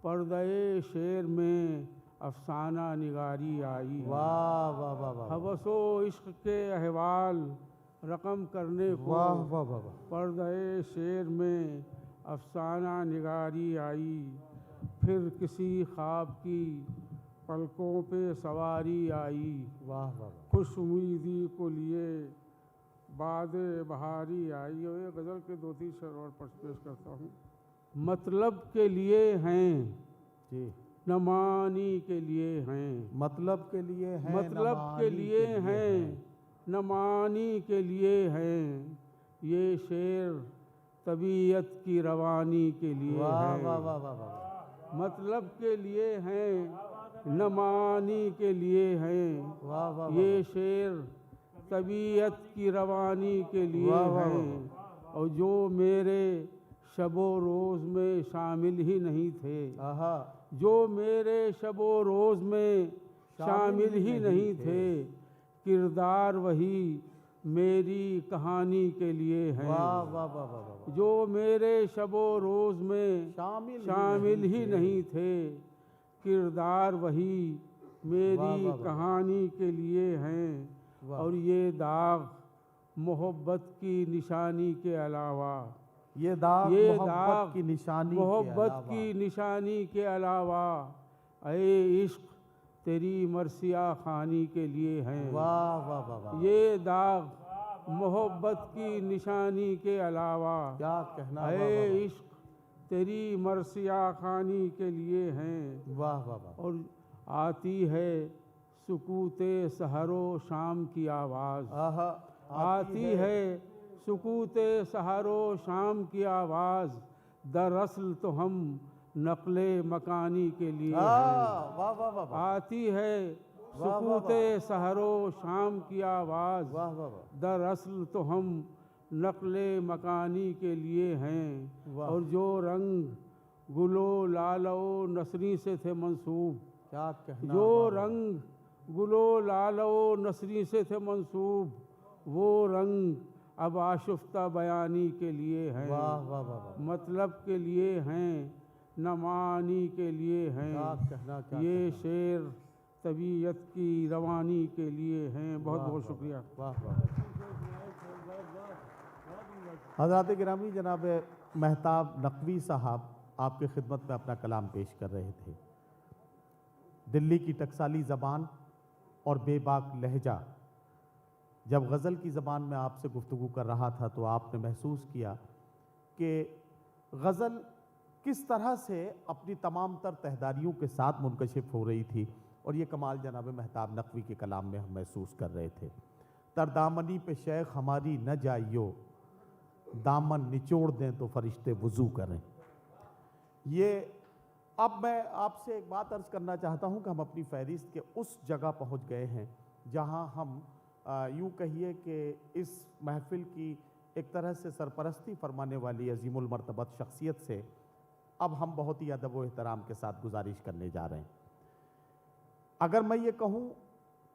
पर्दे शेर में अफसाना निगारी आई। वाह वाह वाह वाह। हवसो इश्क के अहवाल रकम करने को, वाह वाह वाह वाह। पर्दे शेर में अफसाना निगारी आई। फिर किसी ख्वाब की पलकों पे सवारी आई, वाह वाह वाह। खुश उम्मीदी को लिए बादे बहारी आई। और ये गज़ल के दो तीन शेर और पेश करता हूँ। मतलब के लिए हैं जी। न मानी के लिए हैं, मतलब के लिए है, मतलब के लिए हैं न मानी के लिए हैं, ये शेर तबीयत की रवानी के लिए वाह है। वाह वाह वाह वाह। मतलब के लिए हैं न मानी के लिए हैं, वाह वाह। ये शेर तबीयत की रवानी के लिए वाह वाह हैं। और जो मेरे शबो रोज़ में शामिल ही नहीं थे, आहा। जो मेरे शबो रोज़ में शामिल ही नहीं थे, किरदार वही मेरी कहानी के लिए हैं। वाह वाह वाह वाह वाह। जो मेरे शबो रोज़ में शामिल ही नहीं थे, किरदार वही मेरी कहानी के लिए हैं। और ये दाग मोहब्बत की निशानी के अलावा, ये दाग ये मोहब्बत दाग की निशानी मोहब्बत की निशानी के अलावा, ऐ इश्क तेरी मरसिया खानी के लिए हैं। वाह वाह वाह वाह। ये दाग मोहब्बत की निशानी के अलावा, क्या कहना। ऐ इश्क तेरी मरसिया खानी के लिए हैं। वाह वाह वाह। और आती है सुकूते सहरो शाम की आवाज़, आहा। आती है सुकूते सहरो शाम की आवाज़, दरअसल तो हम नक़ले मकानी के लिए हैं। वाह वाह वाह। आती है सुकूते सहरो शाम की आवाज़, वाह वाह वाह। दरअसल तो हम नक़ले मकानी के लिए हैं। और जो रंग गुलो लालो नसरी से थे मंसूब, क्या कहना। जो रंग गुलो लालो नसरी से थे मंसूब, वो रंग अब आशुफ्ता बयानी के लिए हैं, वाह वाह वाह वाह, मतलब के लिए हैं, न मानी के लिए हैं। क्या कहना, क्या ये कहना। शेर तबीयत की रवानी के लिए हैं। बहुत वाह, बहुत वाह, शुक्रिया। वाह वाह। हज़रात गिरामी, जनाब महताब नकवी साहब आपके खिदमत में अपना कलाम पेश कर रहे थे। दिल्ली की टकसाली ज़बान और बेबाक लहजा, जब गज़ल की ज़बान में आपसे गुफ्तगू कर रहा था तो आपने महसूस किया कि गज़ल किस तरह से अपनी तमाम तर तहदारियों के साथ मुनकशिफ हो रही थी, और ये कमाल जनाब महताब नकवी के कलाम में हम महसूस कर रहे थे। तरदामनी पे शेख हमारी न जाइयो, दामन निचोड़ दें तो फरिश्ते वुज़ू करें। ये अब मैं आपसे एक बात अर्ज़ करना चाहता हूँ कि हम अपनी फ़हरिस्त के उस जगह पहुँच गए हैं जहाँ हम यूँ कहिए कि इस महफ़िल की एक तरह से सरपरस्ती फरमाने वाली अज़ीमुल मर्तबत शख्सियत से अब हम बहुत ही अदब व एहतराम के साथ गुजारिश करने जा रहे हैं। अगर मैं ये कहूँ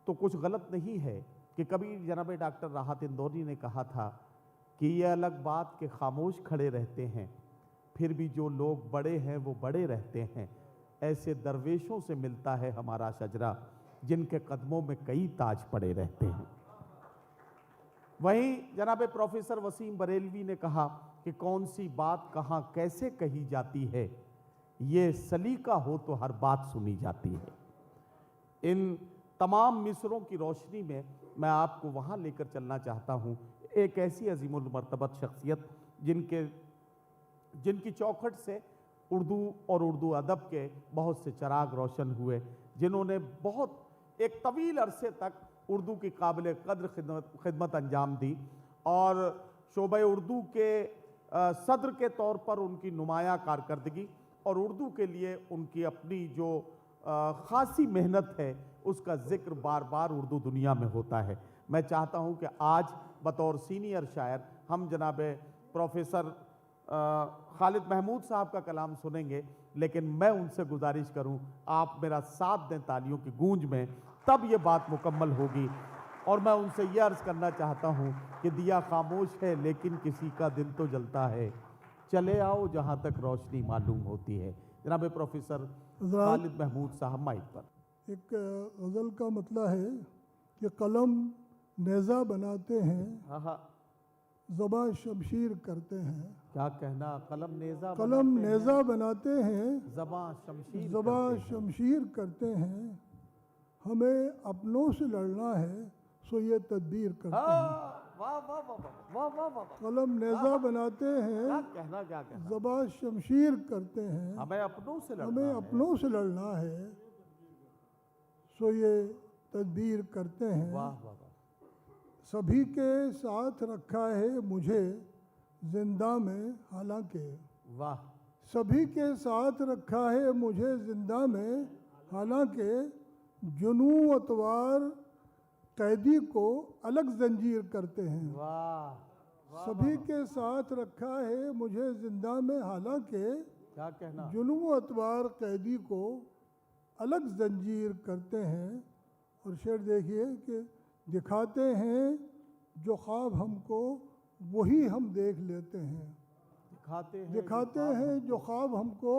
तो कुछ गलत नहीं है कि कभी जनाब डॉक्टर राहत इंदौरी ने कहा था कि ये अलग बात के खामोश खड़े रहते हैं, फिर भी जो लोग बड़े हैं वो बड़े रहते हैं। ऐसे दरवेशों से मिलता है हमारा शजरा, जिनके कदमों में कई ताज पड़े रहते हैं। वहीं जनाब प्रोफेसर वसीम बरेलवी ने कहा कि कौन सी बात कहाँ कैसे कही जाती है, ये सलीका हो तो हर बात सुनी जाती है। इन तमाम मिसरों की रोशनी में मैं आपको वहाँ लेकर चलना चाहता हूँ, एक ऐसी अजीमुल मर्तबत शख्सियत जिनकी चौखट से उर्दू और उर्दू अदब के बहुत से चिराग रोशन हुए, जिन्होंने बहुत एक तवील अरसे तक उर्दू की काबिल कद्र खिदमत अंजाम दी, और शोबे उर्दू के सदर के तौर पर उनकी नुमाया कारकर्दगी और उर्दू के लिए उनकी अपनी जो ख़ासी मेहनत है उसका ज़िक्र बार बार उर्दू दुनिया में होता है। मैं चाहता हूँ कि आज बतौर सीनियर शायर हम जनाब प्रोफेसर खालिद महमूद साहब का कलाम सुनेंगे, लेकिन मैं उनसे गुजारिश करूं आप मेरा साथ दें तालियों की गूंज में, तब ये बात मुकम्मल होगी। और मैं उनसे ये अर्ज़ करना चाहता हूं कि दिया खामोश है लेकिन किसी का दिल तो जलता है, चले आओ जहां तक रोशनी मालूम होती है। जनाब प्रोफेसर खालिद महमूद साहब माइक पर। एक गज़ल का मतलब है कि कलम नेज़ा बनाते हैं, हाँ हाँ, ज़बां शमशीर करते हैं। क्या कहना, कलम नेज़ा कलम नेज़ा बनाते हैं, ज़बां शमशीर ज़बां करते हैं। शमशीर करते हैं। हमें अपनों से लड़ना है सो ये तदबीर करते हैं। वाह वाह वाह वाह वाह वाह, कलम नेज़ा बनाते हैं, क्या कहना, क्या कहना। ज़बां शमशीर करते हैं। हमें अपनों से लड़ना हमें है। अपनों से लड़ना है सो ये तदबीर करते हैं। वाह वाह वाह, सभी के साथ रखा है मुझे जिंदा में, हालांकि वाह, सभी के साथ रखा है मुझे जिंदा में, हालांकि जुनू अतवार कैदी को अलग जंजीर करते हैं। वाह, सभी के साथ रखा है मुझे जिंदा में, हालांकि क्या कहना। जुनू अतवार कैदी को अलग जंजीर करते हैं। और शेर देखिए कि दिखाते हैं जो ख्वाब हमको वही हम देख लेते हैं। दिखाते हैं जो ख्वाब हमको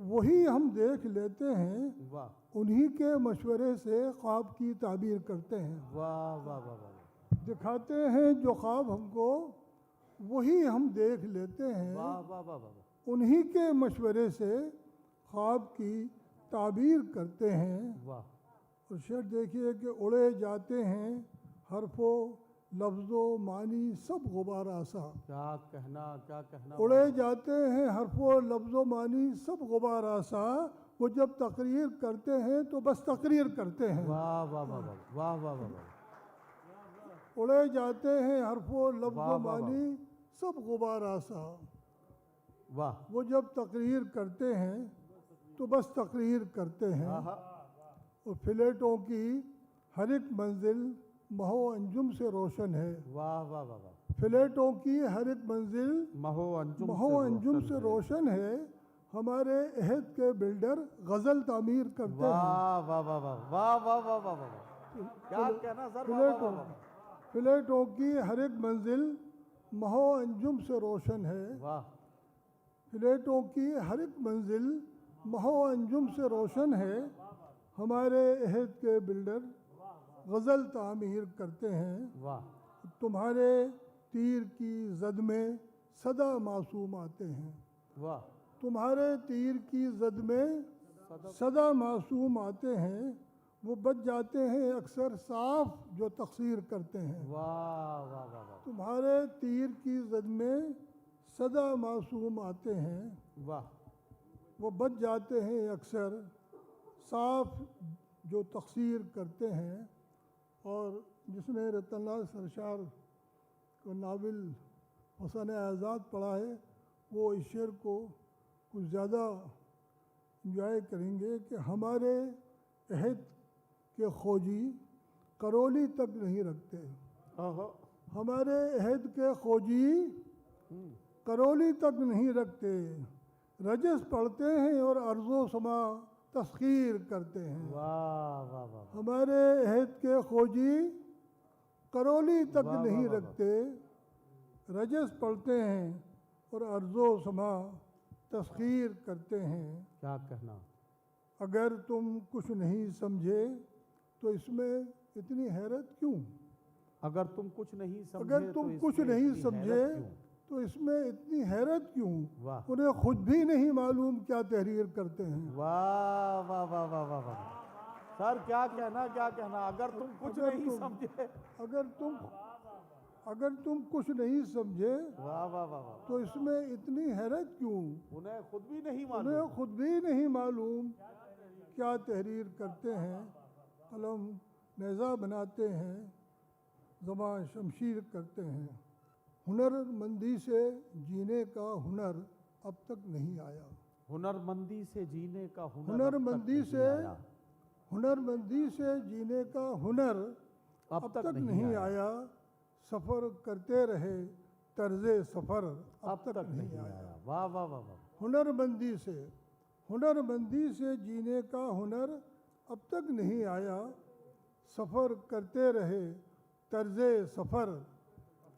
वही हम देख लेते हैं। वाह उन्हीं के मशवरे से ख्वाब की ताबीर करते हैं। वाह वाह वाह वाह, दिखाते हैं जो ख्वाब हमको वही हम देख लेते हैं। वाह वाह वाह वाह, उन्हीं के मशवरे से ख्वाब की ताबीर करते हैं। वाह, और शेर देखिए कि उड़े जाते हैं हरफों लफ्ज़ों मानी सब गुबार आसा। क्या कहना, क्या कहना। उड़े जाते हैं हरफों लफ्ज़ों मानी सब गुबार आसा। वो जब तकरीर करते हैं तो बस तकरीर करते हैं। वाह वाह वाह वाह वाह वाह वाह वाह, उड़े जाते हैं हरफों वाह, लफ्ज़ों वाह, मानी सब गुबार आसा। वाह, वो जब तकरीर करते हैं तो बस तकरीर करते हैं। आहा, और फिलेटों की हर एक मंजिल महो अंजुम से रोशन है। वाह वाह वाह वाह, फिलेटों की हर एक मंजिल महो अंजुम से रोशन है। हमारे अहद के बिल्डर गज़ल तामीर करते हैं। वाह वाह वाह वाह वाह वाह वाह वाह वाह, क्या कहना सर। वाह वाह वाह वाह, फ्लैटों की हर एक मंजिल महो अंजुम से रोशन है। वाह। फ्लैटों की हर एक मंजिल महो अंजुम से रोशन है। हमारे अहद के बिल्डर गज़ल तामीर करते हैं। वाह। तुम्हारे तीर की जद में सदा मासूम आते हैं। वाह। तुम्हारे तीर की जद में सदा मासूम आते हैं। वो बच जाते हैं अक्सर साफ जो तकसीर करते हैं। वाह वाह वाह वाह तुम्हारे तीर की जद में सदा मासूम आते हैं। वाह। वो बच जाते हैं अक्सर साफ जो तकसीर करते हैं। और जिसने रतनलाल सरशार का नावल हुसन आज़ाद पढ़ा है वो इस शेर को कुछ ज़्यादा इंजॉय करेंगे कि हमारे अहद के खोजी करौली तक नहीं रखते। हमारे अहद के खोजी करौली तक नहीं रखते। रजस पढ़ते हैं और अर्ज़ो समा तस्खीर करते हैं। वाह वाह वाह। हमारे अहद के खोजी करौली तक वाह, नहीं वाह, वाह, रखते। रजस पढ़ते हैं और अर्ज़ो समा तस्खीर करते हैं। क्या कहना। अगर तुम कुछ नहीं समझे तो इसमें इतनी हैरत क्यों। अगर तुम कुछ नहीं समझे अगर तुम तो कुछ इसमें नहीं इतनी समझे हैरत क्यों? तो इसमें इतनी हैरत क्यों। वाह। उन्हें खुद भी नहीं मालूम क्या तहरीर करते हैं। वाह वाह वाह वाह वाह वाह। सर क्या कहना क्या कहना। अगर तुम कुछ अगर नहीं तुम- समझे। अगर तुम कुछ नहीं समझे वाह वाह वाह वाह। तो इसमें इतनी हैरत क्यों। उन्हें खुद भी नहीं उन्हें मालूम। खुद भी नहीं मालूम क्या तहरीर करते हैं। कलम नेज़ा बनाते हैं, ज़बान शमशीर करते हैं। हुनरमंदी से जीने का हुनर अब तक नहीं आया। हुनरमंदी से जीने का हुनर अब तक हुनरमंदी नहीं से आया। हुनरमंदी से जीने का हुनर अब तक नहीं आया। सफ़र करते रहे तर्ज़े सफ़र अब तक नहीं आया। वाह वाह वाह वाह। हुनरमंदी से जीने का हुनर अब तक नहीं आया। सफ़र करते रहे तर्ज़े सफ़र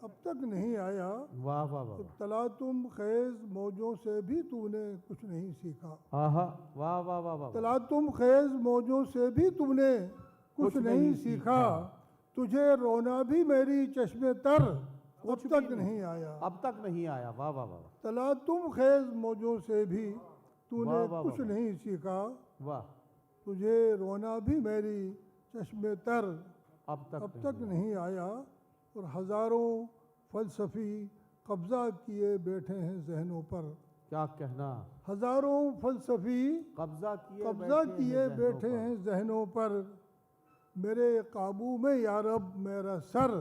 अब तक नहीं आया। वाह वाह वाह। तला तुम खैज़ मौजों से भी तूने कुछ नहीं सीखा। आहा। वाह वाह वाह वाह। तला तुम खैज़ मौजों से भी तूने कुछ नहीं सीखा। तुझे रोना भी मेरी चश्मे तर अब तक नहीं आया। अब तक नहीं आया। वाह वाह वाह। तला तुम खैज़ मौजों से भी तूने वाह, वाह, कुछ वाह। नहीं सीखा। वाह। तुझे रोना भी मेरी चश्मे तर अब तक नहीं आया। और हज़ारों फ़लसफ़ी कब्ज़ा किए बैठे हैं जहनों पर। क्या कहना। हज़ारों फ़लसफ़ी कब्जा कब्ज़ा किए बैठे हैं जहनों पर। मेरे काबू में या रब मेरा सर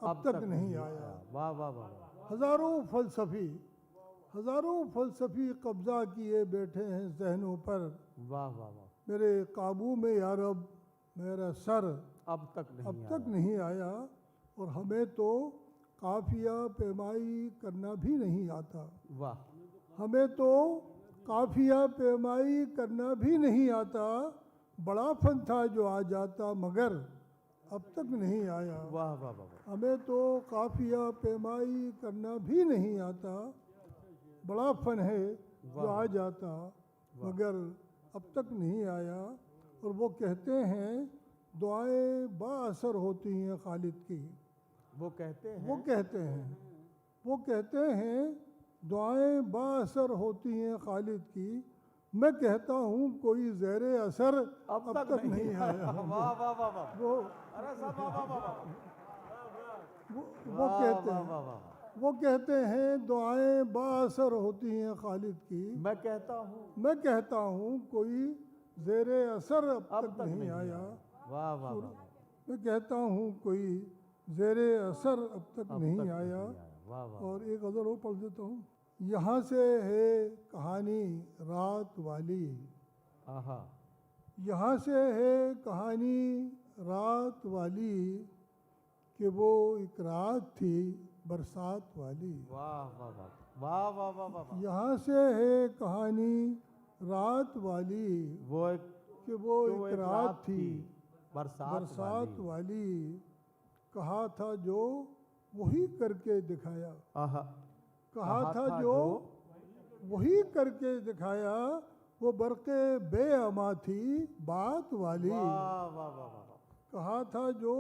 अब तक नहीं आया। वाह वाह वाह। हज़ारों फ़लसफ़ी कब्ज़ा किए बैठे हैं जहनों पर। वाह वाह वाह। मेरे काबू में या रब मेरा सर अब तक नहीं आया। और हमें तो काफ़िया पैमाई करना भी नहीं आता। वाह। हमें तो काफ़िया पैमाई करना भी नहीं आता। बड़ा फन था जो आ जाता मगर अब तक नहीं आया। वाह वाह वाह। हमें तो काफ़िया पैमाई करना भी नहीं आता। बड़ा फन है जो आ जाता मगर अब तक नहीं आया। और वो कहते हैं दुआएं बाअसर होती हैं खालिद की। वो कहते हैं दुआएं बाअसर होती हैं खालिद की। मैं कहता हूँ कोई ज़ेरे असर अब तक नहीं आया। वाह वाह वाह वाह। वो अरे साहब वाह वाह वाह। वो कहते हैं दुआएं बाअसर होती हैं खालिद की। मैं कहता हूँ कोई ज़ेरे असर अब तक नहीं आया। वाह वाह वाह। मैं कहता हूँ कोई ज़ेरे असर अब तक नहीं आया। वाह वाह। और एक गज़ल और पढ़ देता हूँ। यहाँ से है कहानी रात वाली। आहा। यहाँ से है कहानी रात वाली कि वो एक रात थी बरसात वाली। वाह वाह वाह वाह वाह वाह वाह। यहाँ से है कहानी रात वाली वो एक कि वो एक रात थी बरसात वाली। कहा था जो वही करके दिखाया, आहा, कहा था जो वही करके दिखाया, वो बरक़े बेअमा थी बात वाली। वाह वाह वाह वाह कहा था जो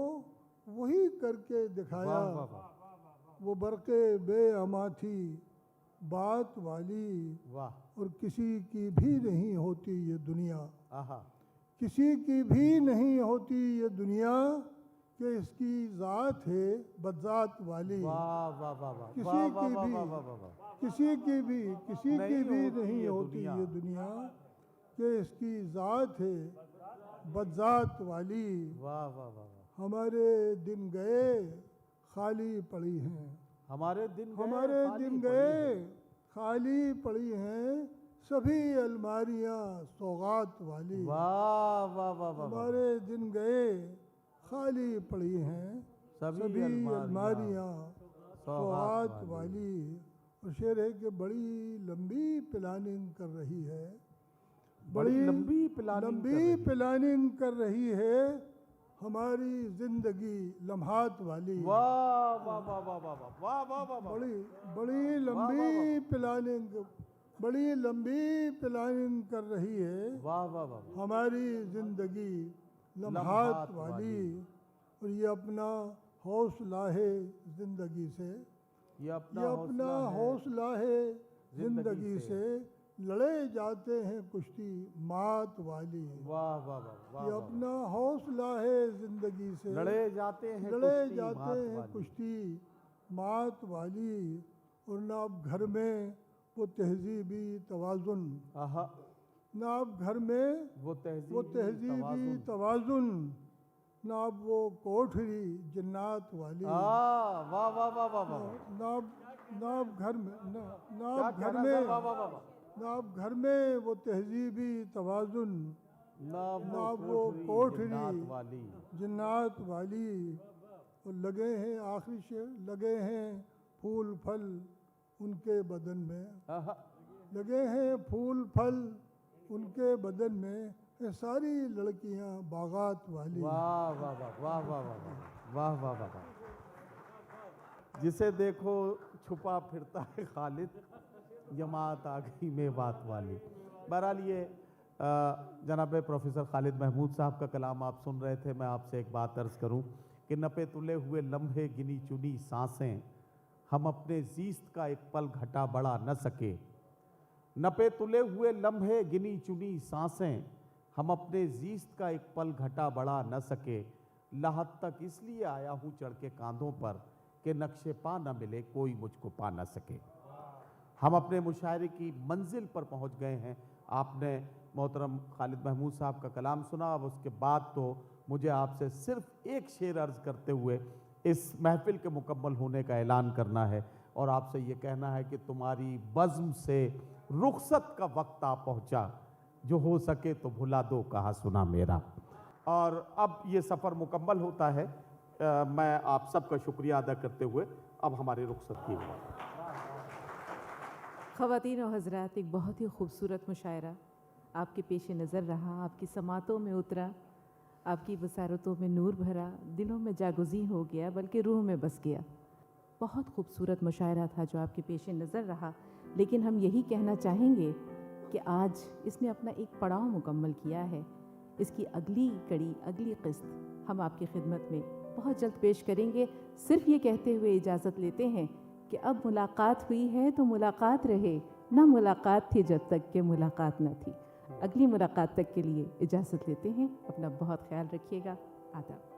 वही करके दिखाया, वाह वाह वाह वो बरक़े बेअमा थी बात वाली। वाह, और किसी की भी नहीं होती ये दुनिया, आहा, किसी की भी नहीं होती ये दुनिया, कि इसकी ज़ात है बदजात वाली। वाह वाह वाह वाह किसी वाह की वाह वाह भी वाह वाह वाह। किसी की भी नहीं ये होती दुनिया। ये दुनिया, कि इसकी ज़ात है बदजात वाली। वाह वाह वाह वाह। हमारे दिन गए खाली पड़ी हैं, हमारे दिन गए, हमारे खाली दिन पड़ी गए हैं। खाली पड़ी हैं सभी अलमारियाँ सौगात वाली। वाह वाह वाह वाह वाह। हमारे दिन गए खाली पड़ी हैं सभी अलमारियाँ सौगात वाली। और शेर है कि बड़ी लंबी प्लानिंग कर रही है, बड़ी लंबी प्लानिंग कर रही है हमारी जिंदगी लम्हात वाली। वाह वाह वाह वाह वाह वाह वाह वाह वाह वाह। बड़ी लंबी प्लानिंग कर रही है वाह वाह वाह। हमारी जिंदगी लम्हात वाली। और ये अपना हौसला है जिंदगी से, ये अपना हौसला है जिंदगी से, लड़े जाते हैं कुश्ती मात वाली। वाह वाह वाह ये वाह। अपना हौसला है जिंदगी से, लड़े जाते हैं कुश्ती मात वाली। और ना अब घर में वो तहजीबी तवाज़ुन, आहा, ना अब घर में वो तहजीबी तवाज़ुन, ना अब वो कोठरी जन्नात वाली। वाह वाह वाह वाह वाह वाह। ना अब घर में क्या कहना सर? वाह वाह वाह वाह। ना अब घर में वो तहजीबी तवाज़ुन, ना अब वो कोठरी वाली जन्नात वाली। और लगे हैं आखिरी शेर, लगे हैं फूल फल उनके बदन में, आहा, लगे हैं फूल फल उनके बदन में, ये सारी लड़कियां बागात वाली। वाह वाह वाह वाह वाह वाह वाह वाह वाह वाह। जिसे देखो छुपा फिरता है खालिद, जमात आ गई में बात वाली। बहरहाल ये जनाब प्रोफेसर खालिद महमूद साहब का कलाम आप सुन रहे थे। मैं आपसे एक बात अर्ज़ करूं कि नपे तुले हुए लम्हे गिनी चुनी सांसें, हम अपने जीस्त का एक पल घटा बढ़ा न सके। नपे तुले हुए लम्हे गिनी चुनी सांसें, हम अपने जीस्त का एक पल घटा बढ़ा न सके। लाहत तक इसलिए आया हूँ चढ़ के कांधों पर कि नक्शे पा न मिले कोई मुझको पा न सके। हम अपने मुशायरे की मंजिल पर पहुँच गए हैं। आपने मोहतरम खालिद महमूद साहब का कलाम सुना। अब उसके बाद तो मुझे आपसे सिर्फ एक शेर अर्ज़ करते हुए इस महफिल के मुकम्मल होने का ऐलान करना है और आपसे ये कहना है कि तुम्हारी बज़्म से रुखसत का वक्त आ पहुँचा, जो हो सके तो भुला दो कहा सुना मेरा। और अब ये सफ़र मुकम्मल होता है। मैं आप सबका शुक्रिया अदा करते हुए अब हमारी रुखसत की हुआ। ख़वातीन और हज़रात, एक बहुत ही खूबसूरत मुशायरा आपके पेश नज़र रहा, आपकी समातों में उतरा, आपकी बसारतों में नूर भरा, दिलों में जागुज़ी हो गया, बल्कि रूह में बस गया। बहुत खूबसूरत मुशायरा था जो आपके पेश नज़र रहा। लेकिन हम यही कहना चाहेंगे कि आज इसने अपना एक पड़ाव मुकम्मल किया है। इसकी अगली कड़ी, अगली किस्त हम आपकी खिदमत में बहुत जल्द पेश करेंगे। सिर्फ ये कहते हुए इजाज़त लेते हैं कि अब मुलाकात हुई है तो मुलाकात रहे, ना मुलाकात थी जब तक कि मुलाकात न थी। अगली मुलाकात तक के लिए इजाज़त लेते हैं। अपना बहुत ख्याल रखिएगा। आदाब।